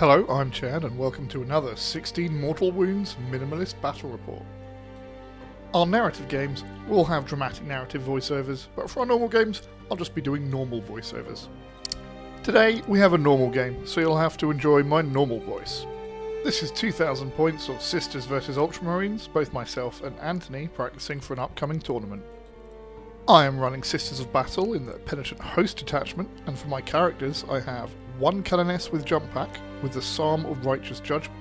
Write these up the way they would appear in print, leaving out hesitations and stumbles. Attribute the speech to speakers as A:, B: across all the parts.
A: Hello, I'm Chad, and welcome to another 16 Mortal Wounds Minimalist Battle Report. Our narrative games will have dramatic narrative voiceovers, but for our normal games, I'll just be doing normal voiceovers. Today, we have a normal game, so you'll have to enjoy my normal voice. This is 2,000 points of Sisters vs Ultramarines, both myself and Anthony practicing for an upcoming tournament. I am running Sisters of Battle in the Penitent Host attachment, and for my characters I have one Canoness with Jump Pack with the Psalm of Righteous Judgment,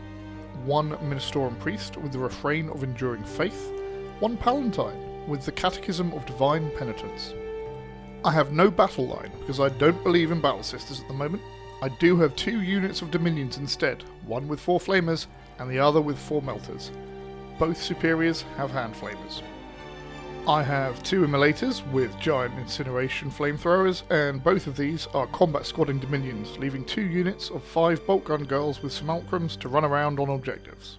A: one Ministorum Priest with the Refrain of Enduring Faith, one Palatine with the Catechism of Divine Penitence. I have no battle line because I don't believe in Battle Sisters at the moment. I do have 2 units of Dominions instead, one with 4 Flamers and the other with 4 Melters. Both superiors have hand flamers. I have 2 Immolators with giant incineration flamethrowers, and both of these are combat squadding Dominions, leaving 2 units of 5 bolt gun girls with simulacrums to run around on objectives.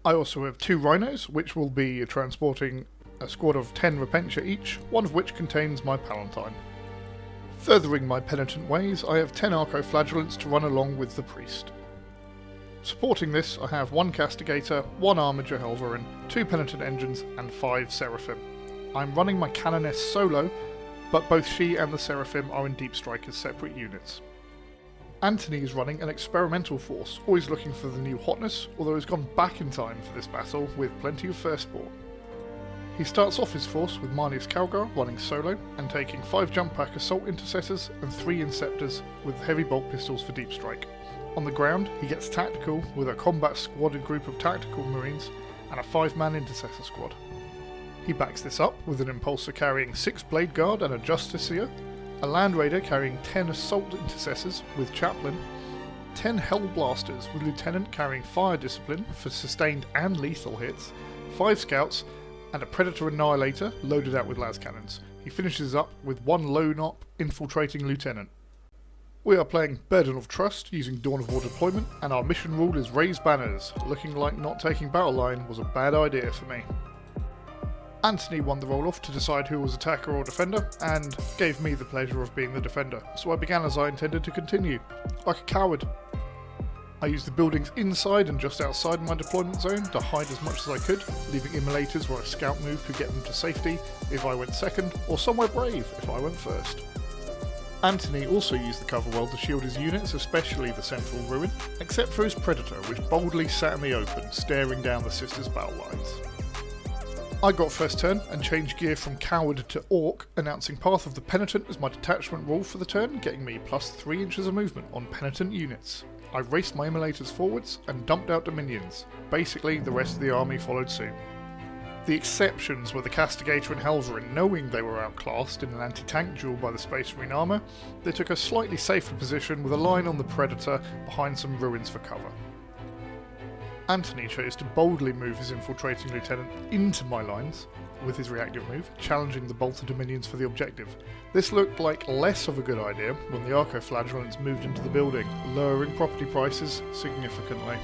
A: I also have 2 Rhinos, which will be transporting a squad of 10 Repentia each, one of which contains my Palatine. Furthering my penitent ways, I have 10 Arco-Flagellants to run along with the Priest. Supporting this, I have 1 Castigator, 1 Armiger Helverin, 2 Penitent Engines, and 5 Seraphim. I'm running my Canoness solo, but both she and the Seraphim are in Deep Strike as separate units. Anthony is running an experimental force, always looking for the new hotness, although he's gone back in time for this battle with plenty of firstborn. He starts off his force with Marnius Calgar running solo and taking 5 Jump Pack Assault Intercessors and 3 Inceptors with heavy bolt pistols for Deep Strike. On the ground, he gets tactical with a combat squadded group of tactical marines and a 5-man intercessor squad. He backs this up with an impulsor carrying 6 Blade Guard and a Justiciar, a Land Raider carrying 10 assault intercessors with Chaplain, 10 Hell Blasters with Lieutenant carrying Fire Discipline for sustained and lethal hits, 5 Scouts, and a Predator Annihilator loaded out with las cannons. He finishes up with 1 Lone Op infiltrating Lieutenant. We are playing Burden of Trust using Dawn of War deployment, and our mission rule is Raise Banners, looking like not taking battle line was a bad idea for me. Anthony won the roll-off to decide who was attacker or defender, and gave me the pleasure of being the defender, so I began as I intended to continue, like a coward. I used the buildings inside and just outside my deployment zone to hide as much as I could, leaving immolators where a scout move could get them to safety if I went second, or somewhere brave if I went first. Anthony also used the cover well to shield his units, especially the central ruin, except for his Predator, which boldly sat in the open, staring down the Sisters' battle lines. I got first turn and changed gear from Coward to Orc, announcing Path of the Penitent as my detachment rule for the turn, getting me plus 3 inches of movement on Penitent units. I raced my Immolators forwards and dumped out Dominions. Basically, the rest of the army followed suit. The exceptions were the Castigator and Helverin. Knowing they were outclassed in an anti-tank duel by the Space Marine armour, they took a slightly safer position with a line on the Predator behind some ruins for cover. Anthony chose to boldly move his infiltrating lieutenant into my lines with his reactive move, challenging the bolter Dominions for the objective. This looked like less of a good idea when the Arco-Flagellants moved into the building, lowering property prices significantly.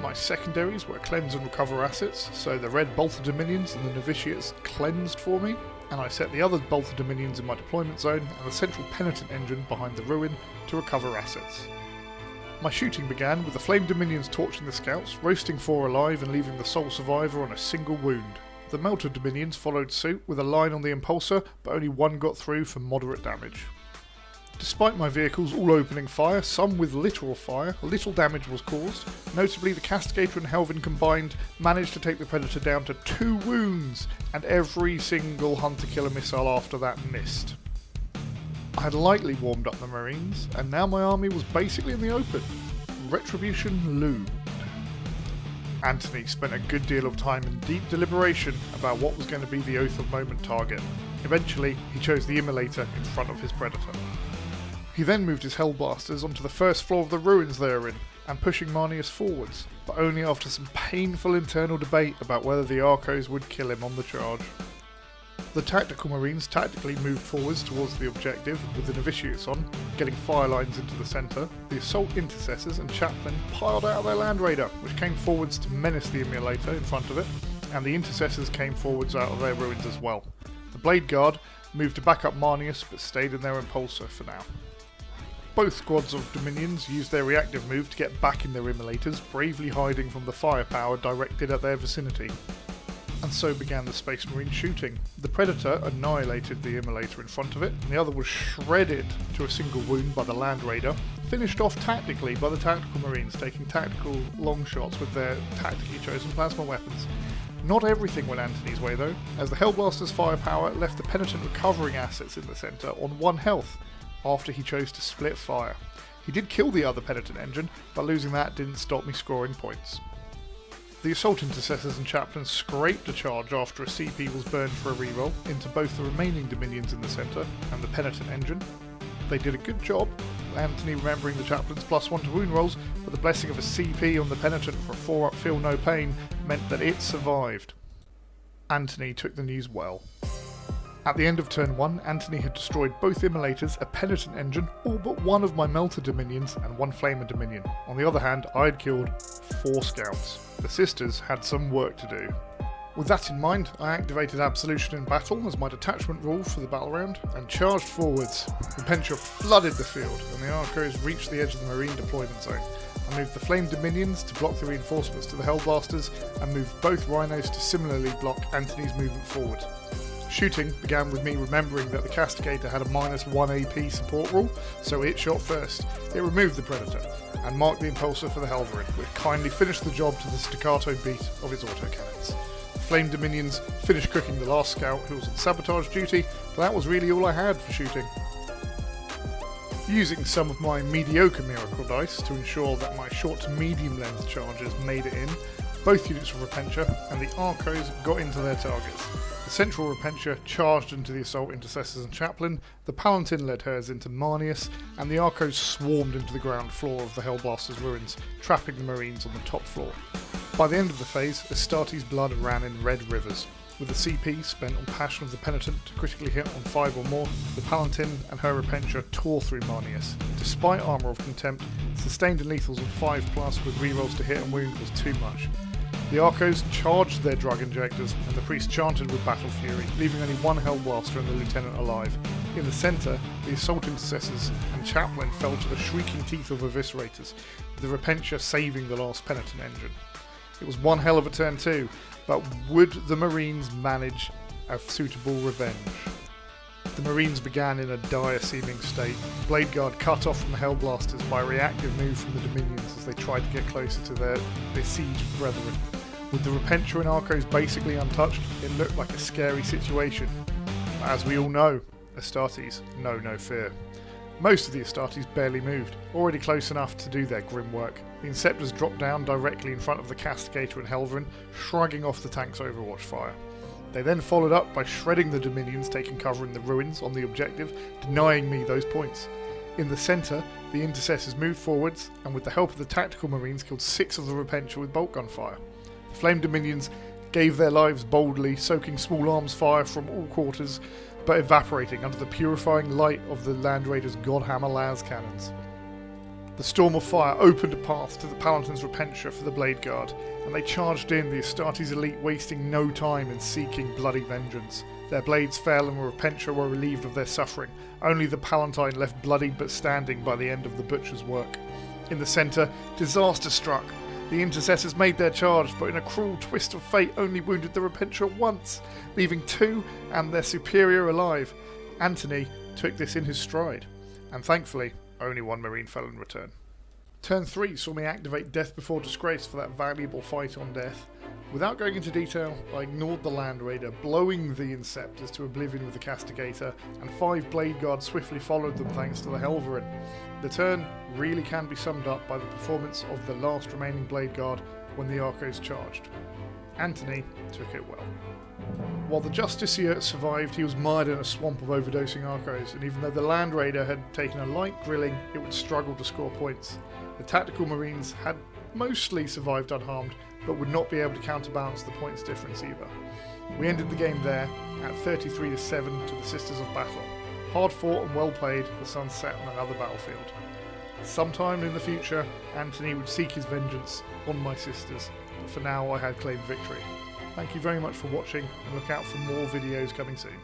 A: My secondaries were cleanse and recover assets, so the red bolter Dominions and the Novitiates cleansed for me, and I set the other bolter Dominions in my deployment zone and the central Penitent engine behind the ruin to recover assets. My shooting began with the Flame Dominions torching the scouts, roasting 4 alive and leaving the sole survivor on a single wound. The Melter Dominions followed suit with a line on the impulsor, but only 1 got through for moderate damage. Despite my vehicles all opening fire, some with literal fire, little damage was caused. Notably, the Castigator and Helverin combined managed to take the Predator down to 2 wounds, and every single Hunter-Killer missile after that missed. I had lightly warmed up the Marines, and now my army was basically in the open. Retribution loomed. Anthony spent a good deal of time in deep deliberation about what was going to be the Oath of Moment target. Eventually, he chose the Immolator in front of his Predator. He then moved his Hellblasters onto the first floor of the ruins they are in, and pushing Marnius forwards, but only after some painful internal debate about whether the Arcos would kill him on the charge. The Tactical Marines tactically moved forwards towards the objective with the Novitiates on, getting fire lines into the centre. The Assault Intercessors and Chaplain piled out their Land Raider, which came forwards to menace the Immolator in front of it, and the Intercessors came forwards out of their ruins as well. The Blade Guard moved to back up Marnius but stayed in their impulsor for now. Both squads of Dominions used their reactive move to get back in their immolators, bravely hiding from the firepower directed at their vicinity. And so began the Space Marine shooting. The Predator annihilated the immolator in front of it, and the other was shredded to a single wound by the Land Raider, finished off tactically by the Tactical Marines, taking tactical long shots with their tactically chosen plasma weapons. Not everything went Antony's way though, as the Hellblaster's firepower left the Penitent recovering assets in the centre on 1 health, after he chose to split fire. He did kill the other Penitent engine, but losing that didn't stop me scoring points. The Assault Intercessors and Chaplains scraped a charge after a CP was burned for a reroll into both the remaining Dominions in the centre and the Penitent engine. They did a good job, Antony remembering the Chaplain's +1 to wound rolls, but the blessing of a CP on the Penitent for a 4-up feel no pain meant that it survived. Antony took the news well. At the end of turn 1, Antony had destroyed both immolators, a Penitent engine, all but one of my Melter Dominions and 1 Flamer Dominion. On the other hand, I had killed 4 scouts. The sisters had some work to do. With that in mind, I activated Absolution in battle as my detachment rule for the battle round, and charged forwards. Repentia flooded the field, and the Archos reached the edge of the Marine deployment zone. I moved the Flame Dominions to block the reinforcements to the Hellblasters, and moved both Rhinos to similarly block Antony's movement forward. Shooting began with me remembering that the Castigator had a -1 AP support rule, so it shot first. It removed the Predator, and marked the Impulsor for the Helverin, which kindly finished the job to the staccato beat of its autocannons. The Flame Dominions finished cooking the last scout who was on sabotage duty, but that was really all I had for shooting. Using some of my mediocre miracle dice to ensure that my short to medium length charges made it in, both units of Repentia and the Archos got into their targets. The central Repentia charged into the Assault Intercessors and Chaplain, the Palantin led hers into Marneus, and the Archos swarmed into the ground floor of the Hellblaster's ruins, trapping the Marines on the top floor. By the end of the phase, Astartes' blood ran in red rivers. With the CP spent on Passion of the Penitent to critically hit on 5 or more, the Palantin and her Repentia tore through Marneus. Despite Armour of Contempt, sustained and lethals on 5+ with rerolls to hit and wound was too much. The Archos charged their drug injectors, and the priest chanted with battle fury, leaving only 1 Hellblaster and the lieutenant alive. In the centre, the Assault Intercessors and Chaplain fell to the shrieking teeth of Eviscerators, with the Repentia saving the last Penitent engine. It was one hell of a turn too, but would the Marines manage a suitable revenge? The Marines began in a dire-seeming state, Blade Guard cut off from the Hellblasters by a reactive move from the Dominions as they tried to get closer to their besieged brethren. With the Repentia and Archos basically untouched, it looked like a scary situation. But as we all know, Astartes know no fear. Most of the Astartes barely moved, already close enough to do their grim work. The Inceptors dropped down directly in front of the Castigator and Helverin, shrugging off the tank's overwatch fire. They then followed up by shredding the Dominions taking cover in the ruins on the objective, denying me those points. In the centre, the Intercessors moved forwards, and with the help of the Tactical Marines killed 6 of the Repentia with bolt gun fire. The Flame Dominions gave their lives boldly, soaking small arms fire from all quarters, but evaporating under the purifying light of the Land Raiders' Godhammer las cannons. The storm of fire opened a path to the Palantin's Repentia for the Blade Guard, and they charged in, the Astartes elite wasting no time in seeking bloody vengeance. Their blades fell and the Repentia were relieved of their suffering, only the Palatine left bloodied but standing by the end of the butcher's work. In the centre, disaster struck. The Intercessors made their charge, but in a cruel twist of fate only wounded the Repentia once, leaving 2 and their superior alive. Antony took this in his stride, and thankfully, only 1 Marine fell in return. Turn 3 saw me activate Death Before Disgrace for that valuable fight on death. Without going into detail, I ignored the Land Raider, blowing the Inceptors to oblivion with the Castigator, and 5 Blade Guards swiftly followed them thanks to the Helverin. The turn really can be summed up by the performance of the last remaining Blade Guard when the Archos charged. Antony took it well. While the Justiciar survived, he was mired in a swamp of overdosing Archos, and even though the Land Raider had taken a light grilling, it would struggle to score points. The Tactical Marines had mostly survived unharmed, but would not be able to counterbalance the points difference either. We ended the game there, at 33-7 to the Sisters of Battle. Hard fought and well played, the sun set on another battlefield. Sometime in the future, Antony would seek his vengeance on my sisters, but for now I had claimed victory. Thank you very much for watching, and look out for more videos coming soon.